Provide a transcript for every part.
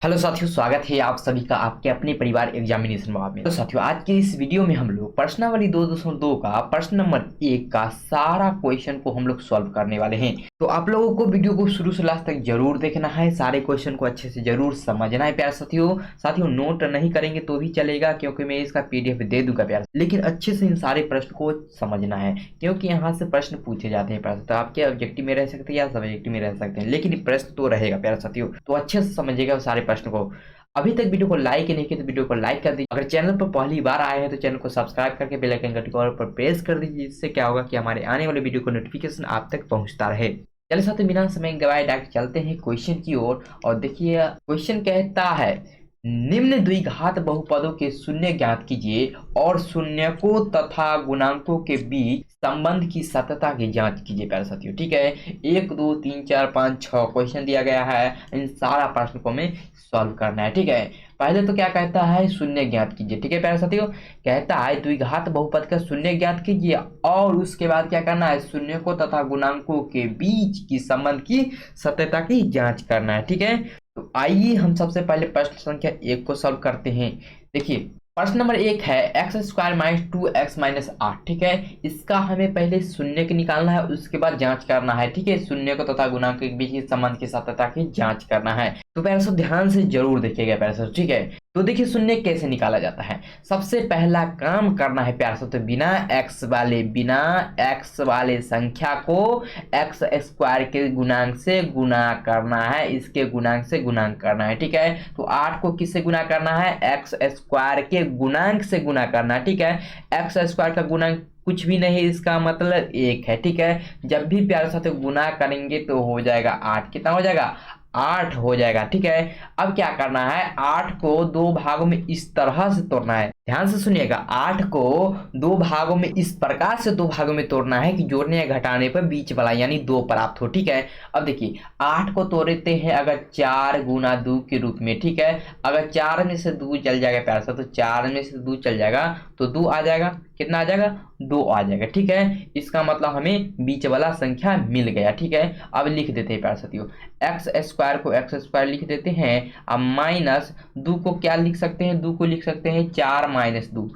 Hello साथियों, स्वागत है आप सभी का आपके अपने परिवार एग्जामिनेशन लैब में। तो साथियों, आज के इस वीडियो में हम लोग प्रश्नावली 2.2 का प्रश्न नंबर 1 का सारा क्वेश्चन को हम लोग सॉल्व करने वाले हैं। तो आप लोगों को वीडियो को शुरू से लास्ट तक जरूर देखना है, सारे क्वेश्चन को अच्छे से जरूर समझना है प्यार साथियों नोट नहीं करेंगे तो भी चलेगा क्योंकि मैं इसका पीडीएफ दे दूंगा प्यार, लेकिन अच्छे से इन सारे प्रश्न को समझना है क्योंकि यहाँ से प्रश्न पूछे जाते हैं प्यार। तो आपके ऑब्जेक्टिव में रह सकते हैं या सब्जेक्टिव में रह सकते हैं, लेकिन प्रश्न तो रहेगा प्यार साथियों। तो अच्छे से समझिएगा सारे प्रश्न को। अभी तक वीडियो को लाइक नहीं किया तो वीडियो को लाइक कर दीजिए। अगर चैनल पर पहली बार आए हैं तो चैनल को सब्सक्राइब करके बेल आइकन घंटी को पर प्रेस कर दीजिए। इससे क्या होगा कि हमारे आने वाले वीडियो को नोटिफिकेशन आप तक पहुंचता रहे। चलिए साथियों, बिना समय गवाए डायरेक्ट चलते हैं क्वेश्चन की ओर। और देखिए क्वेश्चन कहता है, निम्न द्विघात बहुपदों के शून्य ज्ञात कीजिए और शून्यकों तथा गुणांकों के बीच संबंध की सतता की जांच कीजिए प्यारे साथियों। ठीक है, 1 2 3 4 5 6 क्वेश्चन दिया गया है, इन सारा प्रश्न को हमें सॉल्व करना है। ठीक है, पहले तो क्या कहता है, शून्य ज्ञात कीजिए। ठीक है प्यारे साथियों, कहता है द्विघात बहुपद का शून्य ज्ञात कीजिए और उसके बाद क्या करना है, शून्यकों तथा गुणांकों के बीच की संबंध की सत्यता की जांच करना है। ठीक है, तो आइए हम सबसे पहले प्रश्न संख्या 1 को सॉल्व करते हैं। देखिए प्रश्न नंबर 1 है x² - 2x - 8। ठीक है, इसका हमें पहले शून्य की निकालना है, उसके बाद जांच करना है। ठीक है, शून्य को तथा गुणांक के बीच के संबंध की सत्यता की जांच करना है। तो प्यारे साहब ध्यान से जरूर देखिएगा प्यारे साहब। ठीक है, तो देखिए शून्य कैसे निकाला जाता है। सबसे पहला काम करना है प्यारे साहब, तो बिना x वाले संख्या को x² के गुणांक से गुना करना है, इसके गुणांक से गुणांक करना है। ठीक है, तो 8 को किससे गुना करना है, x² के गुणांक से गुना करना है। ठीक है, x² का गुणांक कुछ भी नहीं, इसका मतलब 1 है। ठीक है, जब भी प्यारे साथ गुना करेंगे तो हो जाएगा 8। कितना हो जाएगा, 8 हो जाएगा। ठीक है, अब क्या करना है, 8 को 2 भागों में इस तरह से तोड़ना है। ध्यान से सुनिएगा, 8 को 2 भागों में इस प्रकार से 2 भागों में तोड़ना है कि जोड़ने या घटाने पर बीच वाला यानी 2 प्राप्त हो। ठीक है, अब देखिए 8 को तोड़ते हैं अगर 4 गुना 2 के रूप में। ठीक है, अगर 4 में से 2 चल जाएगा प्यार सा, तो 4 में से 2 चल जाएगा तो 2 आ जाएगा। कितना आ जाएगा, 2 आ जाएगा। ठीक है, इसका मतलब हमें बीच वाला संख्या मिल गया। ठीक है, अब लिख देते हैं प्यार साथियों, x² को x² लिख देते हैं। अब माइनस 2 को क्या लिख सकते हैं, 2 को लिख सकते हैं 4 - 2,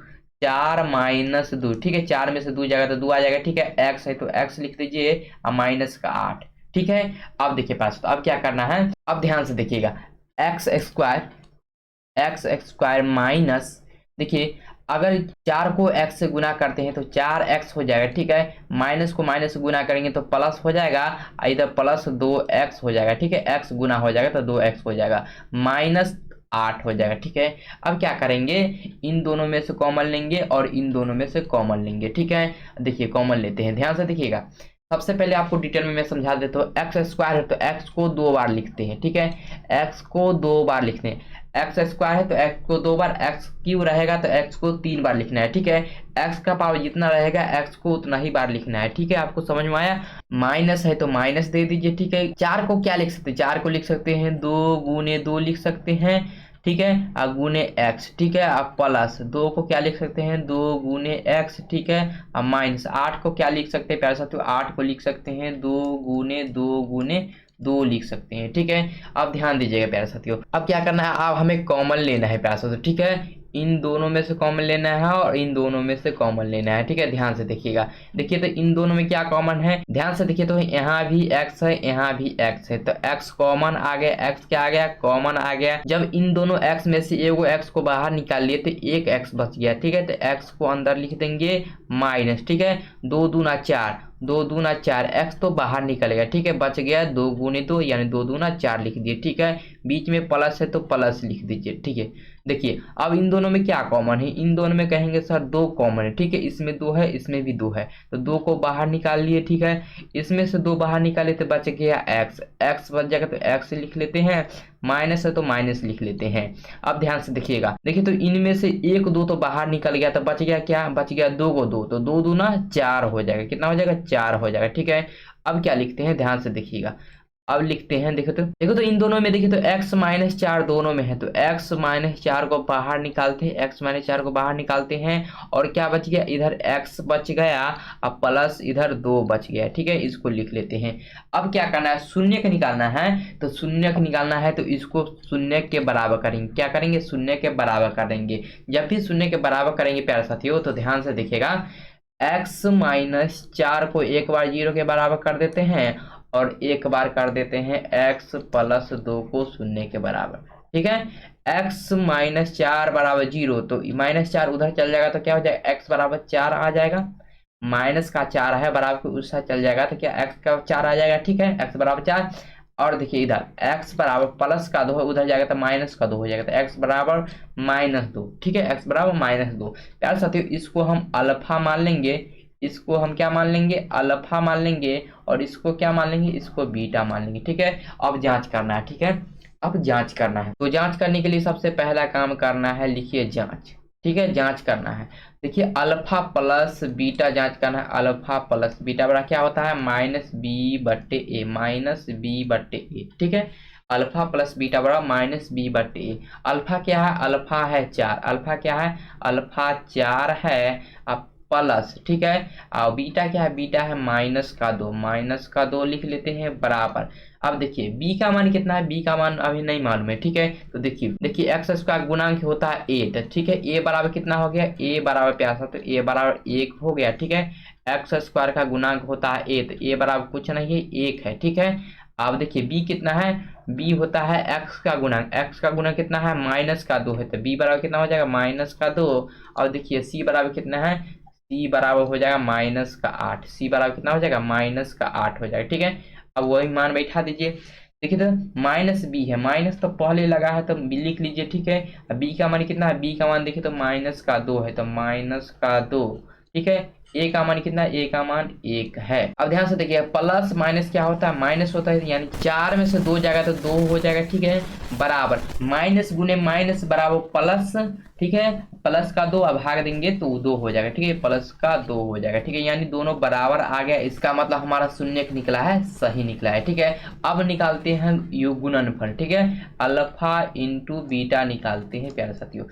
4 - 2। ठीक है, 4 में से 2 जाएगा तो 2 आ जाएगा। ठीक है, x है तो x लिख दीजिए, अब माइनस का 8। ठीक है, अब देखिए पास, तो अब क्या करना है, अब ध्यान से देखिएगा, x² माइनस, देखिए अगर 4 को x से गुना करते हैं तो 4x हो जाएगा। ठीक है, माइनस को माइनस से गुना करेंगे तो प्लस हो जाएगा, इधर प्लस 2x हो जाएगा। ठीक है, x गुना हो जाएगा तो 2x हो जाएगा, -8 हो जाएगा। ठीक है, अब क्या करेंगे, इन दोनों में से कॉमन लेंगे और इन दोनों में से कॉमन लेंगे। ठीक है, देखिए कॉमन लेते हैं, ध्यान से देखिएगा। सबसे पहले आपको डिटेल में मैं समझा देता हूँ। x² है तो x को 2 बार लिखते हैं। ठीक है, x को 2 बार लिखते हैं। x² है तो x को 2 बार, x³ रहेगा तो x को 3 बार लिखना है। ठीक है, x का पावर जितना रहेगा x को उतना ही बार लिखना है। ठीक है, आपको समझ में आया। माइनस है तो माइनस दे दीजिए। ठीक है, 4 को क्या लिख सकते हैं, 4 को लिख सकते हैं 2 गुने 2 लिख सकते हैं। ठीक है, अब गुने x। ठीक है, अब प्लस 2 को क्या लिख सकते हैं, 2 गुने x। ठीक है, अब माइनस 8 को क्या लिख सकते हैं प्यारे साथियों, 8 को लिख सकते हैं 2 गुने 2 गुने 2 लिख सकते हैं। ठीक है, अब ध्यान दीजिएगा प्यारे साथियों, अब क्या करना है, अब हमें कॉमन लेना है प्यारे साथियों। ठीक है, इन दोनों में से कॉमन लेना है और इन दोनों में से कॉमन लेना है। ठीक है, ध्यान से देखिएगा। देखिए तो इन दोनों में क्या कॉमन है, ध्यान से देखिए, तो यहाँ भी x है यहाँ भी x है, तो x कॉमन आ गया, x क्या आ गया, कॉमन आ गया। जब इन दोनों x में से एगो x को बाहर निकाल लिए तो एक x बच गया। ठीक है, तो x को अंदर लिख देंगे माइनस। ठीक है, 2 दूना 4, 2 दूना 4, x तो बाहर निकलेगा। ठीक है, बच गया 2 गुने 2 यानी 2 दूना 4 लिख दिए। ठीक है, बीच में प्लस है तो प्लस लिख दीजिए। ठीक है, देखिए अब इन दोनों में क्या कॉमन है, इन दोनों में कहेंगे सर 2 कॉमन है। ठीक है, इसमें 2 है इसमें भी 2 है, तो 2 को बाहर निकाल लिए। ठीक है, इसमें से 2 बाहर निकाले तो बच गया x बच जाएगा तो x लिख लेते हैं, माइनस है तो माइनस लिख लेते हैं। अब ध्यान से देखिएगा, देखिए तो इनमें से 1 2 तो बाहर निकल गया तो बच गया क्या, बच गया 2 को 2, तो 2 दूना 4 हो जाएगा। कितना हो जाएगा, 4 हो जाएगा। ठीक है, अब क्या लिखते हैं, ध्यान से देखिएगा, अब लिखते हैं, देखो तो इन दोनों में देखिए तो x-4 दोनों में है, तो x-4 को बाहर निकालते हैं, x-4 को बाहर निकालते हैं और क्या बच गया, इधर x बच गया, अब प्लस इधर 2 बच गया। ठीक है, इसको लिख लेते हैं। अब क्या करना है, शून्य का निकालना है, तो शून्य का निकालना है तो इसको शून्य के बराबर करेंगे। क्या करेंगे, शून्य के बराबर करेंगे। जब भी शून्य के बराबर करेंगे प्यारे साथियों, तो ध्यान से देखिएगा, x-4 को एक बार 0 के बराबर कर देते हैं और एक बार कर देते हैं x + 2 को शून्य के बराबर। ठीक है, x-4 बराबर 0, तो -4 उधर चल जाएगा तो क्या हो जाएगा, x बराबर 4 आ जाएगा। माइनस का 4 है बराबर को उस साइड चल जाएगा तो क्या x का 4 आ जाएगा। ठीक है, x बराबर 4। और देखिए इधर x बराबर प्लस का 2 है, उधर जाएगा तो माइनस का 2 हो जाएगा, तो x बराबर -2। ठीक है, x बराबर -2। प्यारे साथियों, इसको हम अल्फा मान लेंगे, इसको हम क्या मान लेंगे, अल्फा मान लेंगे, और इसको क्या मान लेंगे, इसको बीटा मान लेंगे। ठीक है, अब जांच करना है। ठीक है, अब जांच करना है, तो जांच करने के लिए सबसे पहला काम करना है, लिखिए जांच। ठीक है, जांच करना है। देखिए अल्फा प्लस बीटा जांच करना है, अल्फा प्लस बीटा बड़ा क्या होता है, -b/a, -b/a। ठीक है, अल्फा प्लस बीटा बड़ा -b/a। अल्फा क्या है, अल्फा है 4, अल्फा क्या है, अल्फा 4 है, अब प्लस। ठीक है, और बीटा क्या है, बीटा है -2 लिख लेते हैं बराबर। अब देखिए b का मान कितना है, b का मान अभी नहीं मालूम है। ठीक है, तो देखिए x का गुणांक होता है 8। ठीक है, a बराबर कितना हो गया, a बराबर प्यासा तो a बराबर 1 हो गया। ठीक है, x² का गुणांक होता है a, तो a बराबर कुछ नहीं है 1 है। ठीक है, अब देखिए b कितना है, b होता है x का गुणांक, x का गुणांक कितना है, -2 है, तो b बराबर कितना हो जाएगा, -2। और देखिए c बराबर कितना है, c बराबर हो जाएगा -8, c बराबर कितना हो जाएगा, -8 हो जाएगा। ठीक है, अब वही मान बैठा दीजिए। देखिए तो -b है, माइनस तो पहले लगा है तो लिख लीजिए। ठीक है, अब b का मान कितना है, b का मान देखिए तो -2 है, तो -2। ठीक है, a का मान कितना है, a का मान 1 है। अब ध्यान से देखिए, प्लस माइनस क्या होता है, माइनस होता है, यानी 4 में से 2 जाएगा तो 2 हो जाएगा। ठीक है, बराबर माइनस गुने माइनस बराबर प्लस। ठीक है, प्लस का 2 अब भाग देंगे तो 2 हो जाएगा। ठीक है, प्लस का 2 हो जाएगा। ठीक है, यानी दोनों बराबर आ गया, इसका मतलब हमारा शून्य निकला है, सही निकला है। ठीक है, अब निकालते हैं योग गुणनफल। ठीक है, अल्फा इंटू बीटा निकालते हैं प्यारे साथियों।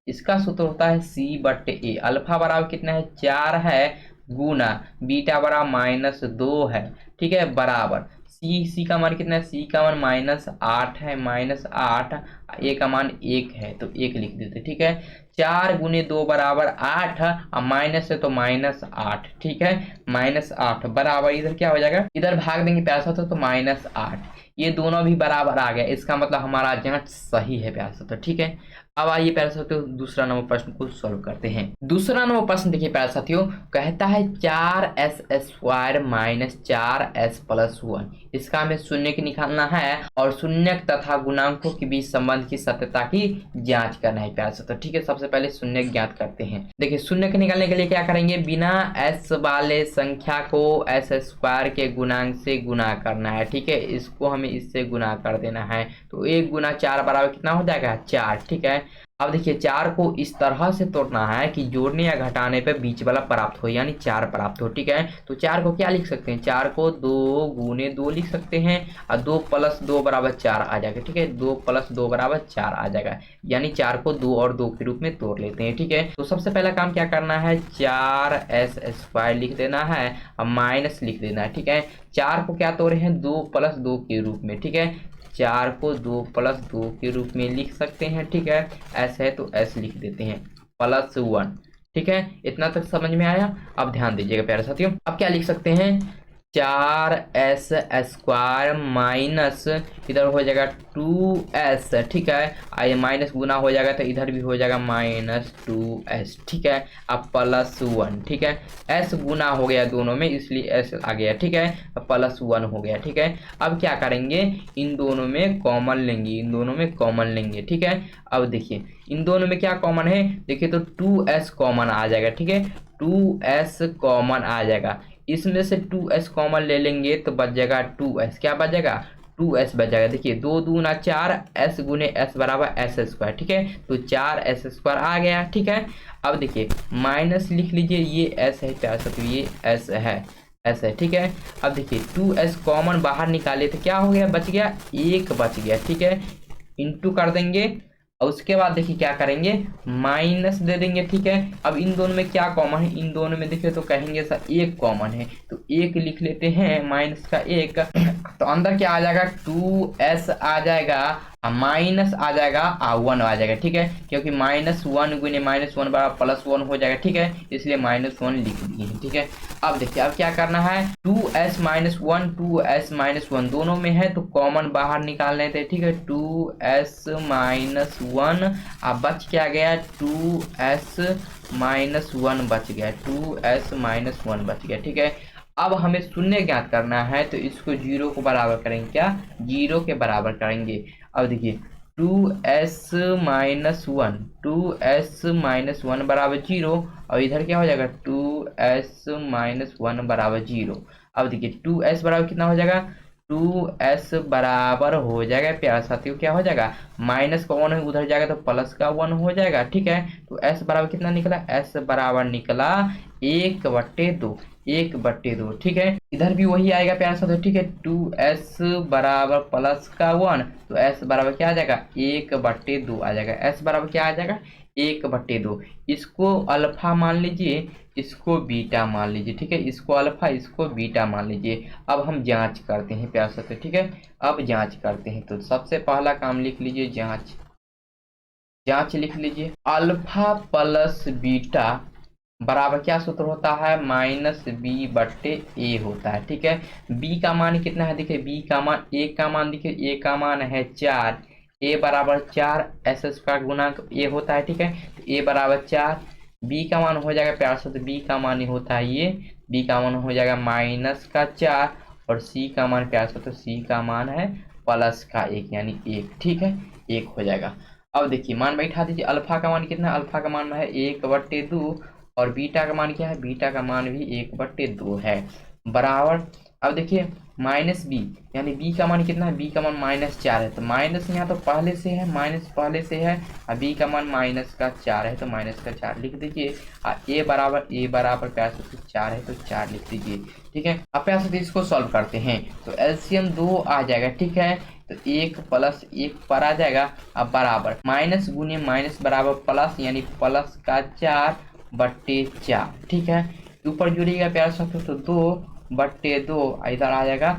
इसका सूत्र होता है c/a। अल्फा बराबर कितना है, 4 है, गुना बीटा बराबर -2 है। ठीक है, बराबर c का मान कितना है, c का मान -8 है, -8, a का मान 1 है, तो 1 लिख देते। ठीक है, 4 गुने 2 बराबर 8, और माइनस है तो -8। ठीक है, -8 बराबर इधर क्या हो जाएगा, इधर भाग देंगे पैसा तो -8। ये दोनों भी बराबर आ गया, इसका मतलब हमारा जांच सही है प्यारे साथियों। ठीक है, अब आइए प्यारे साथियों दूसरा नंबर प्रश्न को सॉल्व करते हैं। दूसरा नंबर प्रश्न देखिए प्यारे साथियों, कहता है 4s² - 4s + 1। इसका हमें शून्य निकालना है और शून्य तथा गुणांकों के बीच संबंध की सत्यता की जांच करना है प्यारे साथियों। ठीक है, सबसे पहले शून्य ज्ञात करते हैं। देखिए शून्य निकालने के लिए क्या करेंगे, बिना s वाले संख्या को s² के गुणांक से गुणा करना है। ठीक है, इसको हमें इससे गुणा कर देना है, तो 1 गुना 4 बराबर कितना हो जाएगा, 4। ठीक है, अब देखिए 4 को इस तरह से तोड़ना है कि जोड़ने या घटाने पे बीच वाला प्राप्त हो, यानी 4 प्राप्त हो। ठीक है, तो 4 को क्या लिख सकते हैं, 4 को 2 गुने 2 लिख सकते हैं, और 2 + 2 बराबर 4 आ जाएगा। ठीक है, 2 + 2 बराबर 4 आ जाएगा, यानी 4 को 2 और 2 के रूप में तोड़ लेते हैं। ठीक है, तो सबसे पहला काम क्या करना है, 4s² लिख देना है और माइनस लिख देना है। ठीक है, 4 को क्या तोड़े हैं, 2 + 2 के रूप में। ठीक है, 4 को 2 + 2 के रूप में लिख सकते हैं। ठीक है, s है तो s लिख देते हैं, +1। ठीक है, इतना तक समझ में आया। अब ध्यान दीजिएगा प्यारे साथियों, अब क्या लिख सकते हैं, 4s² माइनस इधर हो जाएगा 2s। ठीक है, आइए माइनस गुना हो जाएगा तो इधर भी हो जाएगा -2s। ठीक है, अब +1। ठीक है, s गुना हो गया दोनों में, इसलिए s आ गया। ठीक है, अब +1 हो गया। ठीक है, अब क्या करेंगे, इन दोनों में कॉमन लेंगे, इन दोनों में कॉमन लेंगे। ठीक है, अब देखिए इन दोनों में क्या कॉमन है, देखिए तो 2s कॉमन आ जाएगा। ठीक है, 2s कॉमन आ जाएगा, इसमें से 2s कॉमन ले लेंगे तो बच जाएगा 2s। क्या बच जाएगा, 2s बच जाएगा। देखिए 2 दूना 4, s गुने s बराबर s²। ठीक है, तो 4s² आ गया। ठीक है, अब देखिए माइनस लिख लीजिए, ये s है प्यारे साथियों, ये s है, ऐसा है, ठीक है। अब देखिए 2s कॉमन बाहर निकाले तो क्या हो गया, बच गया 1 बच गया, ठीक है। इंटू कर देंगे और उसके बाद देखिए क्या करेंगे, माइनस दे देंगे, ठीक है। अब इन दोनों में क्या कॉमन है, इन दोनों में देखिए तो कहेंगे सर 1 कॉमन है, तो 1 लिख लेते हैं, माइनस का 1। तो अंदर क्या आ जाएगा, 2s आ जाएगा, माइनस आ जाएगा 1 आ जाएगा, ठीक है। क्योंकि -1 गुने -1 बराबर +1 हो जाएगा, ठीक है, इसलिए -1 लिख दिए, ठीक है। अब देखिए अब क्या करना है, 2s - 1 2s - 1 दोनों में है तो कॉमन बाहर निकाल लेते हैं, ठीक है। 2s - 1 अब बच क्या गया, 2s - 1 बच गया, 2s - 1 बच गया, ठीक है। अब हमें शून्य ज्ञात करना है तो इसको 0 को बराबर करेंगे, क्या 0 के बराबर करेंगे। अब देखिए 2s - 1 2s - 1 बराबर 0 और इधर क्या हो जाएगा, 2s - 1 बराबर 0। अब देखिए 2s बराबर कितना हो जाएगा, 2s बराबर हो जाएगा प्यारे साथियों, क्या हो जाएगा, माइनस का 1 उधर जाएगा तो प्लस का 1 हो जाएगा, ठीक है। तो s बराबर कितना निकला, s बराबर निकला 1/2, 1/2, ठीक है। इधर भी वही आएगा प्यारे साथियों, ठीक है। 2s बराबर प्लस का 1 तो s बराबर क्या आ जाएगा, 1/2 आ जाएगा, s बराबर क्या आ जाएगा, 1/2। इसको अल्फा मान लीजिए, इसको बीटा मान लीजिए, ठीक है। इसको अल्फा इसको बीटा मान लीजिए। अब हम जांच करते हैं प्यारे साथियों, ठीक है। अब जांच करते हैं तो सबसे पहला काम लिख लीजिए, जांच। जांच लिख लीजिए, अल्फा प्लस बीटा बराबर क्या सूत्र होता है, -b/a होता है, ठीक है। b का मान कितना है, देखिए b का मान, a का मान देखिए a का मान है 4, a बराबर 4, s² गुणांक a होता है, ठीक है। तो a बराबर 4, b का मान हो जाएगा प्यार से, तो b का मान ही होता है ये, b का मान हो जाएगा -4 और c का मान प्यार से, तो c का मान है +1 यानी 1, ठीक है, 1 हो जाएगा। अब देखिए मान बैठा दीजिए, अल्फा का मान कितना है, अल्फा का मान है 1/2 और बीटा का मान क्या है, बीटा का मान भी 1/2 है, बराबर। अब देखिए -b यानी b का मान कितना है, b का मान -4 है, तो माइनस यहाँ तो पहले से है, माइनस पहले से है और b का मान -4 है तो -4 लिख दीजिए। a बराबर प्यार से 4 है तो 4 लिख दीजिए, ठीक है। अब प्यार से इसको सॉल्व करते हैं तो एलसीएम 2 आ जाएगा, ठीक है। तो 1 + 1 पर आ जाएगा, अब बराबर माइनस गुने माइनस बराबर प्लस यानी प्लस का 4/4, ठीक है। ऊपर जुड़ेगा प्यार साथियों तो 2/2 इधर आ जाएगा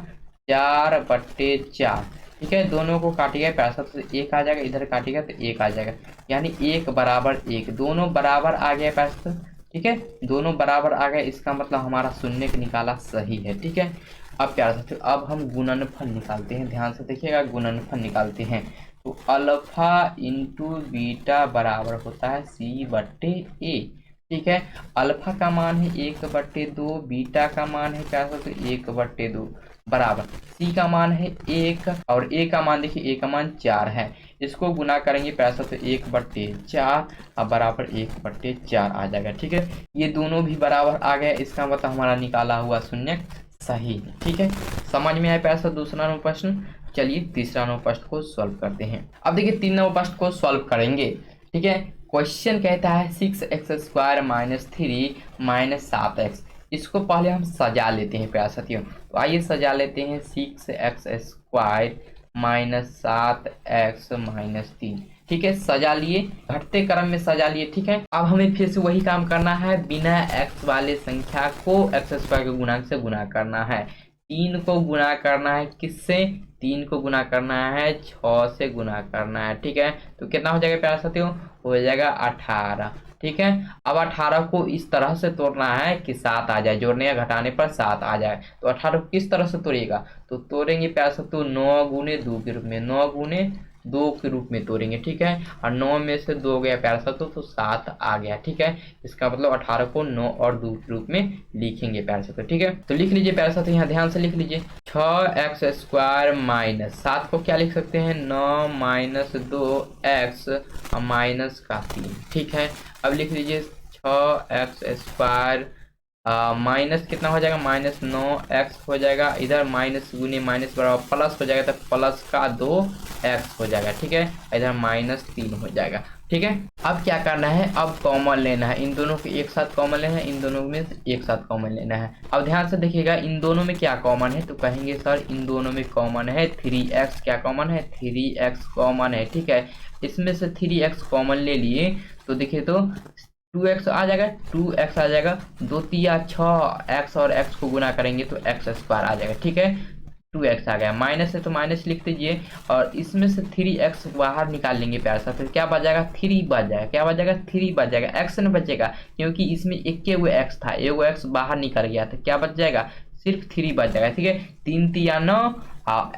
4/4, ठीक है। दोनों को काटिएगा प्यार साथियों तो 1 आ जाएगा, इधर काटिएगा तो 1 आ जाएगा, यानी 1 बराबर 1 दोनों बराबर आ गया प्यार साथियों, ठीक है। दोनों बराबर आ गए, इसका मतलब हमारा शून्य का निकाला सही है, ठीक है। अब प्यार साथियों अब हम गुणनफल निकालते हैं, ध्यान से देखिएगा, गुणनफल निकालते हैं तो अल्फा इंटू बीटा बराबर होता है c/a, ठीक है। अल्फा का मान है 1/2, बीटा का मान है क्या होता है 1/2 बराबर c का मान है 1 और a का मान देखिए a का मान 4 है, इसको गुना करेंगे पैसा तो 1/4 अब बराबर 1/4 आ जाएगा, ठीक है। ये दोनों भी बराबर आ गए, इसका मतलब हमारा निकाला हुआ शून्य सही है, ठीक है। समझ में आया पैसा दूसरा नंबर प्रश्न। चलिए तीसरा नंबर प्रश्न को सॉल्व करते हैं। अब देखिए 3 नंबर प्रश्न को सॉल्व करेंगे, ठीक है। क्वेश्चन कहता है 6x² - 3 - 7x। इसको पहले हम सजा लेते हैं प्यारे साथियों, तो आइए सजा लेते हैं 6x² - 7x - 3, ठीक है। सजा लिए, घटते क्रम में सजा लिए, ठीक है। अब हमें फिर से वही काम करना है, बिना x वाले संख्या को x² के गुणांक से गुणा करना है। 3 को गुणा करना है किससे, 3 को गुणा करना है 6 से गुणा करना है, ठीक है। तो कितना हो जाएगा प्यारे साथियों, हो जाएगा 18, ठीक है। अब 18 को इस तरह से तोड़ना है कि 7 आ जाए, जोड़ने या घटाने पर 7 आ जाए। तो 18 को किस तरह से तोड़िएगा, तो तोड़ेंगे प्यारे साथियों 9 गुने 2 के रूप में, 9 गुने 2 के रूप में तोड़ेंगे, ठीक है। और 9 में से 2 गया प्यारे साथियों तो 7 आ गया, ठीक है। इसका मतलब 18 को 9 और 2 के रूप में लिखेंगे प्यारे साथियों, ठीक है। तो लिख लीजिए प्यारे साथियों, यहाँ ध्यान से लिख लीजिए 6x² - 7 को क्या लिख सकते हैं 9 - 2x - का 3, ठीक है। अब लिख लीजिए 6x² माइनस कितना हो जाएगा, -9x हो जाएगा। इधर माइनस गुने माइनस बराबर प्लस हो जाएगा, तो प्लस का 2x हो जाएगा। ठीक है, इधर -3 हो जाएगा। ठीक है, अब क्या करना है, अब कॉमन लेना है, इन दोनों को एक साथ कॉमन लेना है, इन दोनों में एक साथ कॉमन लेना है। अब ध्यान से देखिएगा, इन दोनों में क्या कॉमन है, तो कहेंगे सर इन दोनों में कॉमन है 3x। क्या कॉमन है, 3x कॉमन है। ठीक है, इसमें से 3x कॉमन ले लिए तो देखिए तो 2x आ जाएगा, 2x आ जाएगा, 2 तिया 6, x और x को गुना करेंगे तो x स्क्वायर आ जाएगा। ठीक है, 2x आ गया, माइनस है तो माइनस लिख दीजिए, और इसमें से 3x बाहर निकाल लेंगे प्यार सा, तो क्या बच जाएगा, 3 बच जाएगा। क्या बच जाएगा, 3 बच जाएगा, x नहीं बचेगा, क्योंकि इसमें एक x था, एगो x बाहर निकल गया, तो क्या बच जाएगा, सिर्फ 3 बच जाएगा। ठीक है, 3 तिया 9,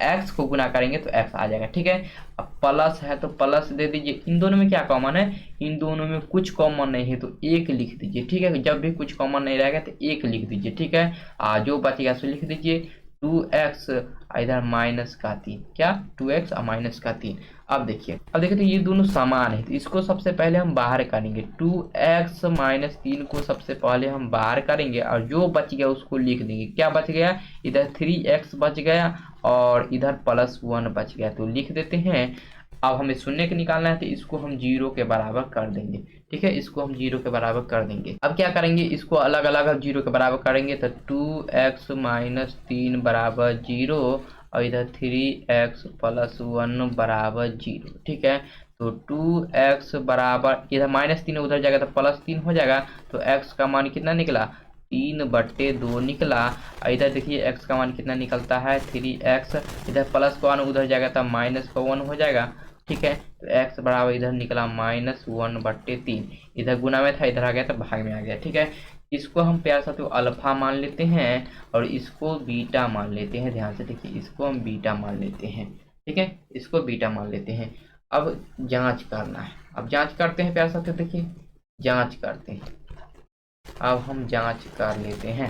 x को गुना करेंगे तो x आ जाएगा। ठीक है, अब प्लस है तो प्लस दे दीजिए। इन दोनों में क्या कॉमन है, इन दोनों में कुछ कॉमन नहीं है तो 1 लिख दीजिए। ठीक है, जब भी कुछ कॉमन नहीं रहेगा तो 1 लिख दीजिए। ठीक है, जो बचेगा सो लिख दीजिए 2x, इधर -3, क्या 2x और -3। अब देखिए तो ये दोनों समान है, तो इसको सबसे पहले हम बाहर करेंगे, 2x -3 को सबसे पहले हम बाहर करेंगे, और जो बच गया उसको लिख देंगे। क्या बच गया, इधर 3x बच गया और इधर +1 बच गया, तो लिख देते हैं। अब हमें शून्य के निकालना है, तो इसको हम 0 के बराबर कर देंगे। ठीक है, इसको हम 0 के बराबर कर देंगे। अब क्या करेंगे, इसको अलग अलग 0 के बराबर करेंगे, तो 2x -3 बराबर 0 और इधर 3x + 1 बराबर 0। ठीक है, तो 2x बराबर, इधर -3 उधर जाएगा तो +3 हो जाएगा, तो x का मान कितना निकला, 3/2 निकला। और इधर देखिए x का मान कितना निकलता है, 3x, इधर +1 उधर जाएगा तो -1 हो जाएगा। ठीक है, तो x बराबर इधर निकला -1/3, इधर गुना में था, इधर आ गया तो भाग में आ गया। ठीक है, इसको हम प्यार साथियों अल्फा मान लेते हैं और इसको बीटा मान लेते हैं। ध्यान से देखिए, इसको हम बीटा मान लेते हैं। ठीक है, इसको बीटा मान लेते हैं। अब जांच करना है, अब जांच करते हैं प्यार साथियों, देखिए जांच करते हैं। अब हम जांच कर लेते हैं,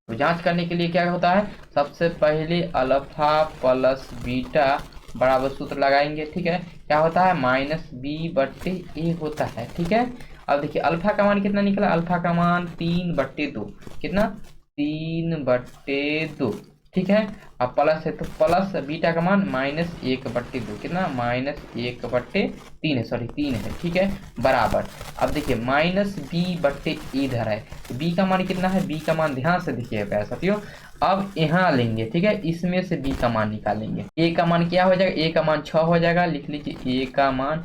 तो जांच करने के लिए क्या होता है, सबसे पहले अल्फा प्लस बीटा बराबर सूत्र लगाएंगे। ठीक है, क्या होता है, -b/a होता है। ठीक है, अब देखिए अल्फा का मान कितना निकला, अल्फा का मान 3/2, कितना 3/2। ठीक है, अब प्लस है तो प्लस, बीटा का मान -1/2, कितना -1/3 है, सॉरी 3 है। ठीक है, बराबर, अब देखिए -b/a इधर है, b का मान कितना है, b का मान ध्यान से देखिए प्यारे साथियों, अब यहाँ लेंगे। ठीक है, इसमें से b का मान निकालेंगे। a का मान क्या हो जाएगा, a का मान 6 हो जाएगा, लिख लीजिए a का मान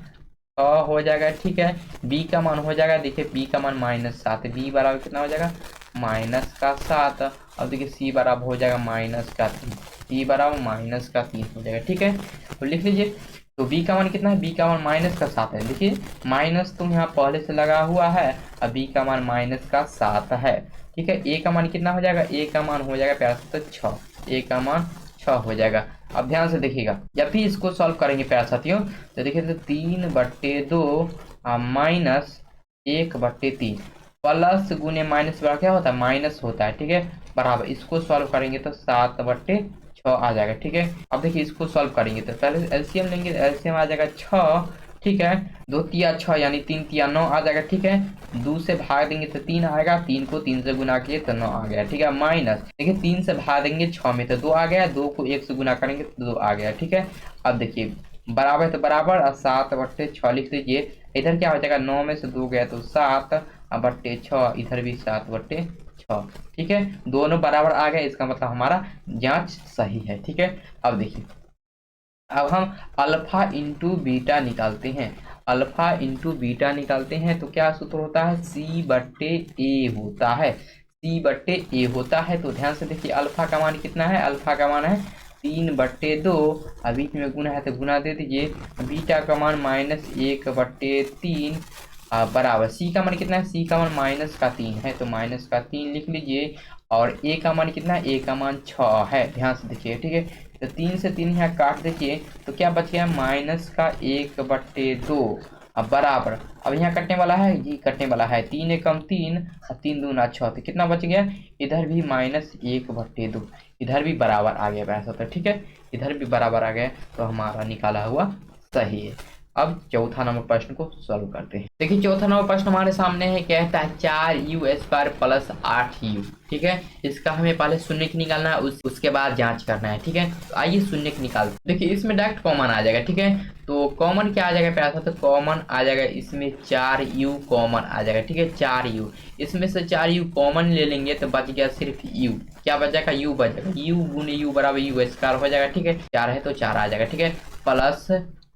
6 हो जाएगा। ठीक है, b का मान हो जाएगा, देखिए b का मान -7, b बराबर कितना हो जाएगा, -7। अब देखिए c बराबर हो जाएगा -3, c बराबर -3 हो जाएगा। ठीक है, तो लिख लीजिए, तो b का मान कितना है, b का मान -7 है। देखिए माइनस तो यहाँ पहले से लगा हुआ है, अब b का मान -7 है। ठीक है, a का मान कितना हो जाएगा, a का मान हो जाएगा प्यार से 6, a का मान 6 हो जाएगा। अब ध्यान से देखिएगा, जब भी इसको सॉल्व करेंगे प्यार साथियों, तो देखिए तो 3/2 -1/3 प्लस गुने माइनस बड़ा क्या होता है, माइनस होता है। ठीक है, बराबर, इसको सॉल्व करेंगे तो 7/6 आ जाएगा। ठीक है, अब देखिए इसको सॉल्व करेंगे तो पहले एलसीएम लेंगे, एलसीएम आ जाएगा 6। ठीक है, 2 तिया 6 यानी 3 तिया 9 आ जाएगा। ठीक है, 2 से भाग देंगे तो 3 आएगा, 3 को 3 से गुना किए तो 9 आ गया। ठीक है, माइनस देखिए 3 से भाग देंगे 6 में तो 2 आ गया, 2 को 1 से गुना करेंगे तो 2 आ गया। ठीक है, अब देखिए बराबर तो बराबर, और 7/6 लिख दीजिए। इधर क्या हो जाएगा, 9 में से 2 गया तो 7/6, इधर भी 7/6। ठीक है, दोनों बराबर आ गए, इसका मतलब हमारा जांच सही है। ठीक है, अब देखिए, अब हम अल्फा इंटू बीटा निकालते हैं। अल्फा इंटू बीटा निकालते हैं तो क्या सूत्र होता है, c/a होता है, c/a होता है। तो ध्यान से देखिए, अल्फा का मान कितना है, अल्फा का मान है 3/2, अब बीच में गुना है तो गुना दे दीजिए। बीटा का मान -1/3 बराबर, सी का मान कितना है, सी का मान -3 है, तो -3 लिख लीजिए। और ए का मान कितना है, ए का मान 6 है। ध्यान से देखिए, ठीक है, तो 3 से 3 यहाँ काट देखिए तो क्या बच गया, -1/2 अब बराबर, अब यहाँ कटने वाला है, ये कटने वाला है, 3 एकम 3 और 3 दूना 6, तो कितना बच गया, इधर भी -1/2, इधर भी बराबर आ गया वैसा। तो ठीक है, इधर भी बराबर आ गया, तो हमारा निकाला हुआ सही है। अब चौथा नंबर प्रश्न को सॉल्व करते हैं। देखिए चौथा नंबर प्रश्न हमारे सामने है, कहता है 4u² प्लस 8u। ठीक है, इसका हमें पहले शून्य निकालना है, उसके बाद जांच करना है। ठीक है, तो आइए शून्य निकाल। देखिए इसमें डायरेक्ट कॉमन आ जाएगा। ठीक है, तो कॉमन क्या आ जाएगा प्यारा, तो कॉमन आ जाएगा इसमें 4u कॉमन आ जाएगा। ठीक है, 4u, इसमें से 4u कॉमन ले लेंगे तो बच गया सिर्फ u। क्या बच जाएगा, u बच जाएगा। u गुने u बराबर u² हो जाएगा। ठीक है, 4 है तो 4 आ जाएगा। ठीक है, प्लस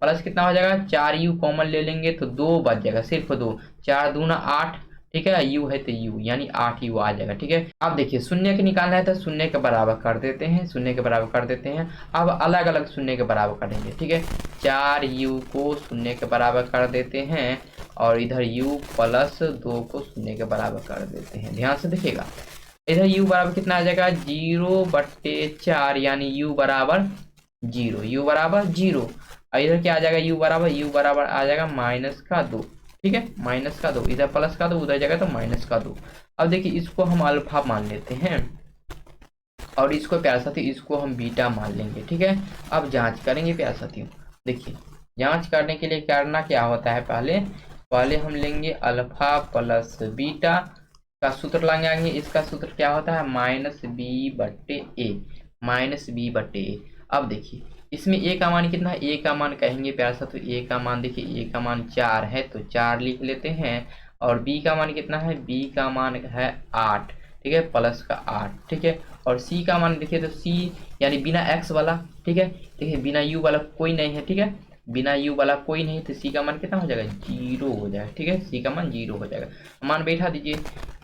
प्लस कितना हो जाएगा, 4u कॉमन ले लेंगे तो 2 बच जाएगा, सिर्फ 2। 4 दूना 8। ठीक है, u है तो u यानी 8u आ जाएगा। ठीक है, अब देखिए शून्य के निकालना है तो शून्य के बराबर कर देते हैं, शून्य के बराबर कर देते हैं। अब अलग अलग शून्य के बराबर करेंगे। ठीक है, 4u को शून्य के बराबर कर देते हैं और इधर u प्लस 2 को शून्य के बराबर कर देते हैं। ध्यान से देखिएगा, इधर u बराबर कितना आ जाएगा, 0/4 यानी u बराबर 0, u बराबर 0। इधर क्या आ जाएगा, u बराबर आ जाएगा -2। ठीक है, -2, इधर +2, उधर जाएगा तो -2। अब देखिए इसको हम अल्फा मान लेते हैं और इसको प्यारे साथियों इसको हम बीटा मान लेंगे। ठीक है, अब जांच करेंगे प्यारे साथियों। देखिए जांच करने के लिए करना क्या होता है, पहले हम लेंगे अल्फा प्लस बीटा का सूत्र लाएंगे। इसका सूत्र क्या होता है, -b/a। अब देखिए इसमें a का मान कितना है, a का मान कहेंगे प्यारे साथियों, a का मान देखिए a का मान 4 है तो 4 लिख लेते हैं। और b का मान कितना है, b का मान है 8। ठीक है, प्लस का 8। ठीक है, और c का मान देखिए तो c यानी बिना x वाला। ठीक है, देखिए बिना u वाला कोई नहीं है। ठीक है, बिना u वाला कोई नहीं तो c का मान कितना हो जाएगा, 0 हो जाएगा। ठीक है, c का मान 0 हो जाएगा। मान बैठा दीजिए।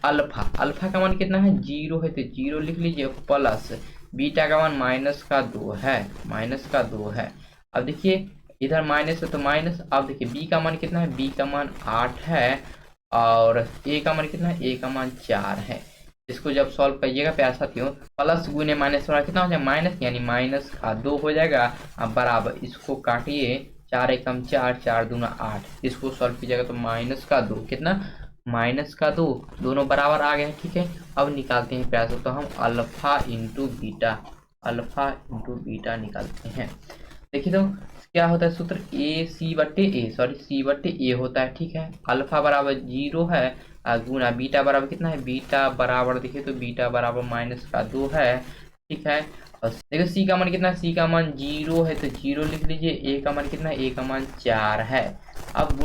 अल्फा का मान कितना है, 0 है तो 0 लिख लीजिए, प्लस बीटा का मान -2 है, -2 है। अब देखिए इधर माइनस है तो माइनस। अब देखिए b का मान कितना है, b का मान 8 है और a का मान कितना है, a का मान 4 है। इसको जब सॉल्व करिएगा प्यारे साथियों, प्लस गुने माइनस वाला कितना हो जाएगा, माइनस यानी -2 हो जाएगा। अब बराबर इसको काटिए, 4 एकम 4, 4 दूना 8। इसको सॉल्व कीजिएगा तो -2 कितना, -2, दोनों बराबर आ गए। ठीक है, अब निकालते हैं प्यारे तो हम अल्फा इंटू बीटा निकालते हैं। देखिए तो क्या होता है सूत्र, c/a होता है। ठीक है, अल्फा बराबर 0 है गुना बीटा बराबर कितना है, बीटा बराबर देखिए तो बीटा बराबर -2 है। ठीक है, और देखिए c का मान कितना है, c का मान 0 है तो 0 लिख लीजिए। a का मान कितना है, a का मान 4 है। अब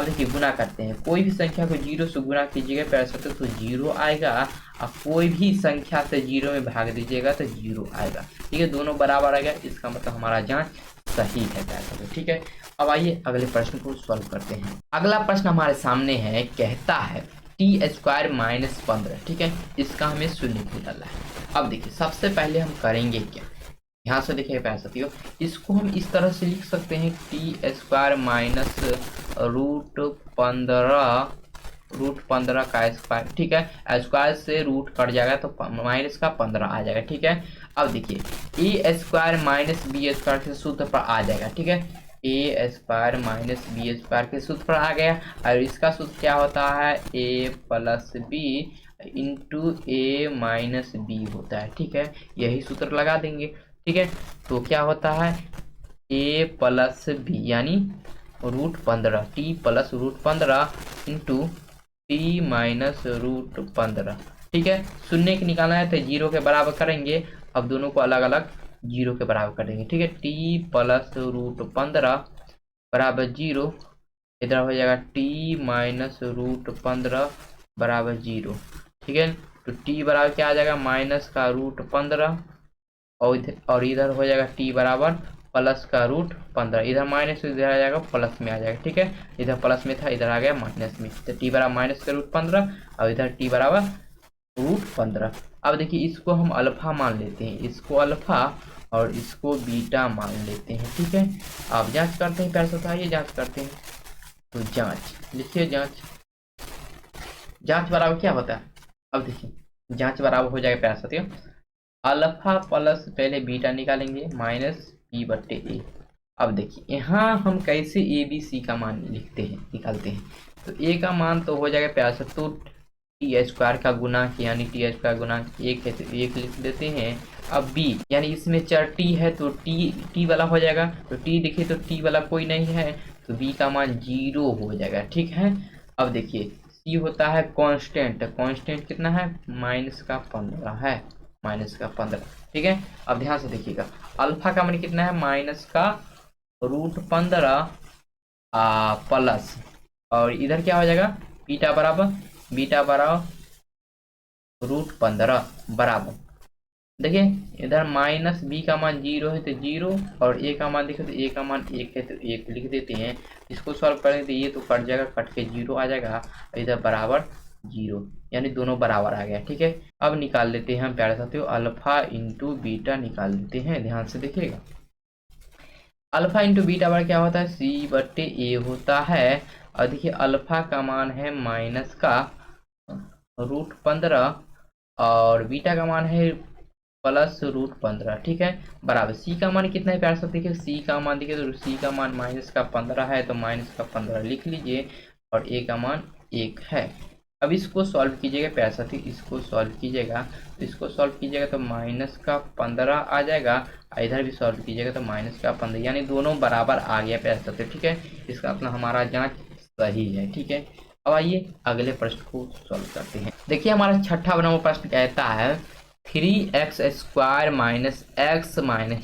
देखिए गुना करते हैं, कोई भी संख्या को 0 से गुना कीजिएगा प्यारे साथियों तो 0 आएगा, और कोई भी संख्या से 0 में भाग दीजिएगा तो 0 आएगा। ठीक है, दोनों बराबर आएगा, इसका मतलब हमारा जांच सही है प्यारे साथियों। ठीक है, अब आइए अगले प्रश्न को सॉल्व करते हैं। अगला प्रश्न हमारे सामने है, कहता है t² - 15। ठीक है, इसका हमें शून्य निकालना है। अब देखिए सबसे पहले हम करेंगे क्या, यहाँ से देखिए प्यारे साथियों, इसको हम इस तरह से लिख सकते हैं, t² -√15 का स्क्वायर। ठीक है, स्क्वायर से रूट कट जाएगा तो -15 आ जाएगा। ठीक है, अब देखिए a² - b² के सूत्र पर आ जाएगा। ठीक है, a² - b² के सूत्र पर आ गया और इसका सूत्र क्या होता है, a + b into a - b होता है। ठीक है, यही सूत्र लगा देंगे। ठीक है, तो क्या होता है, a + b यानी √15, t + √15 इंटू t - √15। ठीक है, शून्य के निकालना है तो 0 के बराबर करेंगे। अब दोनों को अलग अलग 0 के बराबर कर देंगे। ठीक है, t + √15 बराबर 0, इधर हो जाएगा t - √15 बराबर 0। ठीक है, तो t बराबर क्या आ जाएगा, -√15 और इधर हो जाएगा t बराबर +√15। इधर माइनस इधर आ जाएगा प्लस में आ जाएगा। ठीक है, इधर प्लस में था इधर आ गया माइनस में, तो t बराबर -√15 और इधर t बराबर √15। अब देखिए इसको हम अल्फा मान लेते हैं, इसको अल्फा और इसको बीटा मान लेते हैं। ठीक है, अब जांच करते हैं प्यारे साथियों, आइए जांच करते हैं। तो जांच लिखिए, जांच बराबर क्या होता है। अब देखिए जांच बराबर हो जाएगा प्यारे साथियों, अल्फा प्लस पहले बीटा निकालेंगे -b/a। अब देखिए यहाँ हम कैसे ABC का मान निकालते हैं। तो a का मान तो हो जाएगा प्यारे साथियों t² का गुणांक, यानी t² गुणांक 1 है तो 1 लिख देते हैं। अब b यानी इसमें 4t है तो t वाला हो जाएगा, तो t देखिए तो t वाला कोई नहीं है तो बी का मान 0 हो जाएगा। ठीक है, अब देखिए सी होता है कांस्टेंट, कांस्टेंट कितना है -15 है, -15। ठीक है, अब ध्यान से देखिएगा अल्फा का मान कितना है -√15 प्लस, और इधर क्या हो जाएगा बीटा बराबर √15 बराबर। देखिए इधर माइनस बी का मान 0 है तो 0, और ए का मान देखे तो ए का मान 1 है तो 1 लिख देते हैं। इसको सॉल्व करेंगे तो ये तो कट जाएगा, कट के 0 आ जाएगा, इधर बराबर 0, यानी दोनों बराबर आ गया। ठीक है, अब निकाल लेते हैं हम प्यारे साथियों, अल्फा इंटू बीटा निकाल लेते हैं। ध्यान से देखिएगा अल्फा इंटू बीटा बराबर क्या होता है C/A होता है। और देखिए अल्फा का मान है -√15 और बीटा का मान है +√15। ठीक है, बराबर सी का मान कितना है प्यारे साथ देखिए, सी का मान देखिए तो सी का मान -15 है तो -15 लिख लीजिए, और ए का मान 1 है। अब इसको सॉल्व कीजिएगा प्यारे साथी, इसको सॉल्व कीजिएगा तो इसको सॉल्व कीजिएगा तो -15 आ जाएगा, इधर भी सॉल्व कीजिएगा तो -15, यानी दोनों बराबर आ गया प्यारे साथी। ठीक है, इसका अपना हमारा जांच सही है। ठीक है, अब आइए अगले प्रश्न को सॉल्व करते हैं। देखिए हमारा छठा बना हुआ प्रश्न कहता है 3x² - x -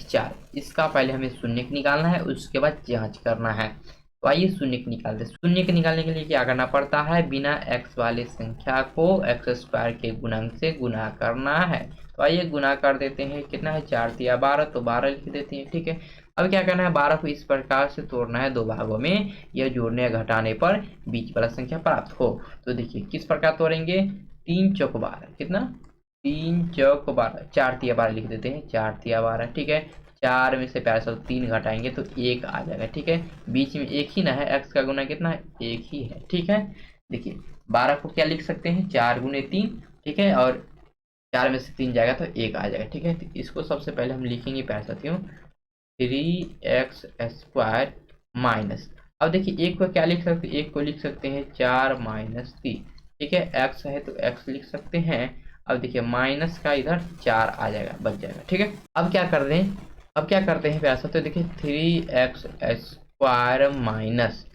4। इसका पहले हमें शून्य निकालना है, उसके बाद जांच करना है। तो आइए शून्य निकालते हैं। शून्य निकालने के लिए क्या करना पड़ता है, बिना x वाले संख्या को x² के गुणांक से गुना करना है। तो आइए गुना कर देते हैं, कितना है 4 × 12 तो 12 लिख देते हैं। ठीक है, अब क्या करना है 12 को इस प्रकार से तोड़ना है दो भागों में, यह जोड़ने या घटाने पर बीच वाला संख्या प्राप्त हो। तो देखिए किस प्रकार तोड़ेंगे, 3 चौक 12, कितना 3 चौक 12, 4 × 12 लिख देते हैं, 4 × 12। ठीक है, 4 में से प्यारे साथ 3 घटाएंगे तो 1 आ जाएगा। ठीक है, बीच में 1 ही ना है, x का गुना कितना है 1 ही है। ठीक है, देखिए 12 को क्या लिख सकते हैं 4 × 3। ठीक है, और 4 में से 3 जाएगा तो 1 आ जाएगा। ठीक है, तो इसको सबसे पहले हम लिखेंगे प्यारे साथियों 3x² माइनस, अब देखिए एक को क्या लिख सकते हैं, एक को लिख सकते हैं 4 - 3। ठीक है, x है तो x लिख सकते हैं। अब देखिए माइनस का इधर 4 आ जाएगा, बच जाएगा। ठीक है, अब क्या कर रहे हैं, अब क्या करते हैं प्यारे साथियों, देखिए 3x² माइनस,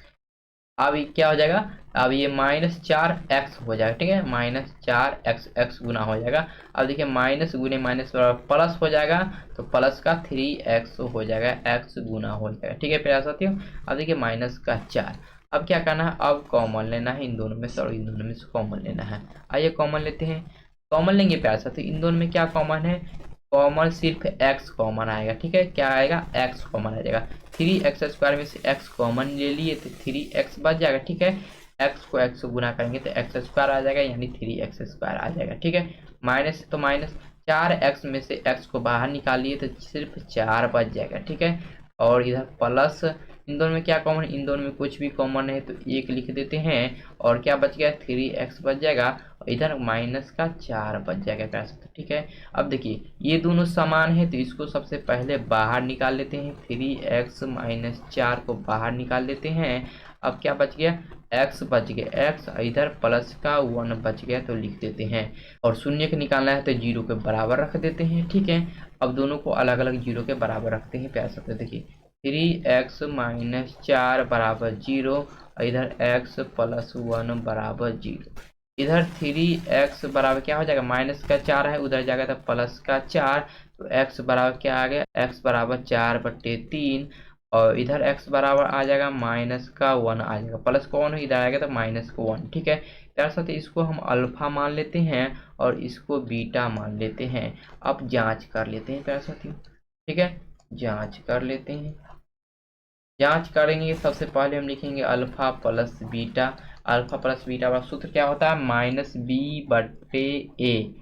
अब ये क्या हो जाएगा, अब ये -4x हो जाएगा। ठीक है, -4x गुना हो जाएगा। अब देखिए माइनस गुने माइनस प्लस हो जाएगा, तो प्लस का 3x हो जाएगा, x गुना हो जाएगा। ठीक है प्यारे साथियों, अब देखिए -4। अब क्या करना है, अब कॉमन लेना है इन दोनों में से, और इन दोनों में से कॉमन लेना है। आइए कॉमन लेते हैं, कॉमन लेंगे प्यारे साथियों, इन दोनों में क्या कॉमन है, कॉमन सिर्फ x कॉमन आएगा। ठीक है, क्या आएगा x कॉमन आ जाएगा, 3x² में से x कॉमन ले लिए तो 3x बच जाएगा। ठीक है, x को x से गुना करेंगे तो x² आ जाएगा, यानी 3x² आ जाएगा। ठीक है, माइनस तो माइनस, 4x में से x को बाहर निकाल लिए तो सिर्फ 4 बच जाएगा। ठीक है, और इधर प्लस, इन दोनों में क्या कॉमन है, इन दोनों में कुछ भी कॉमन है तो 1 लिख देते हैं, और क्या बच गया 3x बच जाएगा, और इधर माइनस का 4 बच जाएगा प्यारे साथियों। ठीक है, अब देखिए ये दोनों समान है तो इसको सबसे पहले बाहर निकाल लेते हैं, 3x - 4 को बाहर निकाल लेते हैं। अब क्या बच गया, x बच गया, x इधर प्लस का 1 बच गया तो लिख देते हैं, और शून्य को निकालना है तो 0 के बराबर रख देते हैं। ठीक है, अब दोनों को अलग अलग 0 के बराबर रखते हैं प्यारे साथियों। देखिए 3x - 4 बराबर 0, इधर x + 1 बराबर 0। इधर 3x बराबर क्या हो जाएगा, माइनस का 4 है, उधर जाएगा तो प्लस का 4, तो x बराबर क्या आ गया, x बराबर 4/3, और इधर x बराबर आ जाएगा माइनस का 1 आ जाएगा, प्लस का 1 इधर आएगा तो माइनस का 1। ठीक है, प्यारे साथ इसको हम अल्फा मान लेते हैं और इसको बीटा मान लेते हैं। अब जांच कर लेते हैं प्यारे साथियों। ठीक है, जांच कर लेते हैं, जांच करेंगे सबसे पहले हम लिखेंगे alpha plus beta, alpha plus beta का सूत्र क्या होता है -b/a।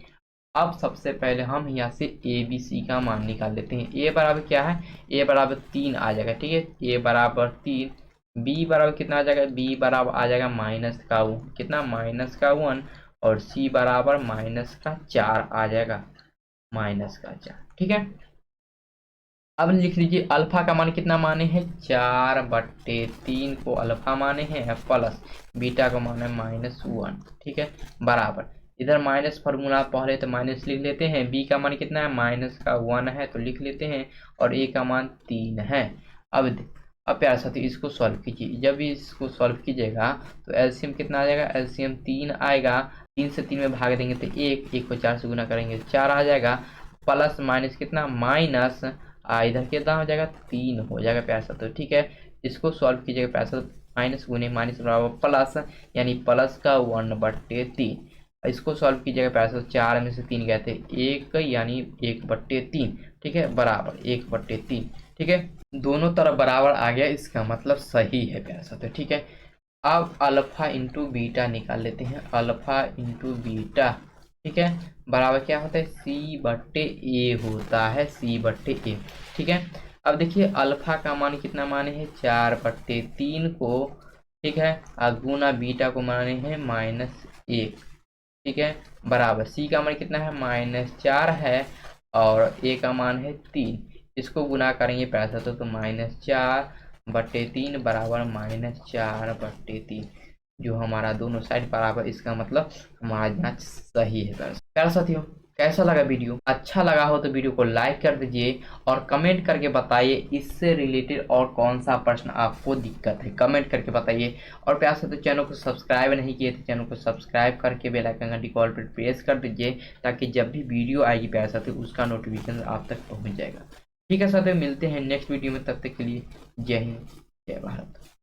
अब सबसे पहले हम यहाँ से ए बी सी का मान निकाल लेते हैं। ए बराबर क्या है, ए बराबर 3 आ जाएगा। ठीक है, ए बराबर 3, बी बराबर कितना आ जाएगा, बी बराबर आ जाएगा माइनस का 1, कितना -1, और सी बराबर -4 आ जाएगा, -4। ठीक है, अब लिख लीजिए अल्फा का मान कितना माने हैं 4/3 को अल्फा माने हैं, प्लस बीटा का मान है -1। ठीक है, बराबर इधर माइनस फार्मूला पहले तो माइनस लिख लेते हैं, बी का मान कितना है -1 है तो लिख लेते हैं, और ए का मान 3 है। अब प्यारे साथी इसको सॉल्व कीजिए। जब इसको सॉल्व कीजिएगा तो एलसीएम कितना आ जाएगा, एलसीएम 3 आएगा। 3 से 3 में भाग देंगे तो 1 को 4 से गुना करेंगे 4 आ जाएगा, प्लस माइनस कितना माइनस इधर कितना हो जाएगा 3 हो जाएगा प्यारे साथी। ठीक है, इसको सॉल्व कीजिएगा प्यारे साथी। माइनस गुने माइनस बराबर प्लस, यानी प्लस का 1/3। इसको सॉल्व कीजिएगा प्यारे साथी। 4 में से 3 गए थे 1, यानी 1/3। ठीक है, बराबर 1/3। ठीक है, दोनों तरफ बराबर आ गया, इसका मतलब सही है प्यारे साथी। ठीक है, अब अल्फा इंटू बीटा निकाल लेते हैं। अल्फा इंटू बीटा, ठीक है, बराबर क्या होता है, C/A होता है, C/A। ठीक है, अब देखिए अल्फा का मान कितना माने हैं, 4/3 को। ठीक है, और गुना बीटा को माने हैं -1। ठीक है, बराबर C का मान कितना है, -4 है, और A का मान है 3। इसको गुना करेंगे पैसा तो -4/3 बराबर -4/3, जो हमारा दोनों साइड बराबर, इसका मतलब हमारा जांच सही है। प्यारे साथियों, कैसा लगा वीडियो? अच्छा लगा हो तो वीडियो को लाइक कर दीजिए और कमेंट करके बताइए इससे रिलेटेड और कौन सा प्रश्न आपको दिक्कत है, कमेंट करके बताइए। और प्यारे साथियों, चैनल को सब्सक्राइब नहीं किए तो चैनल को सब्सक्राइब करके बेल आइकन का डिकॉल पर प्रेस कर दीजिए, ताकि जब भी वीडियो आएगी प्यारे साथियों उसका नोटिफिकेशन आप तक पहुँच जाएगा। ठीक है साथियों, मिलते हैं नेक्स्ट वीडियो में, तब तक के लिए जय हिंद, जय भारत।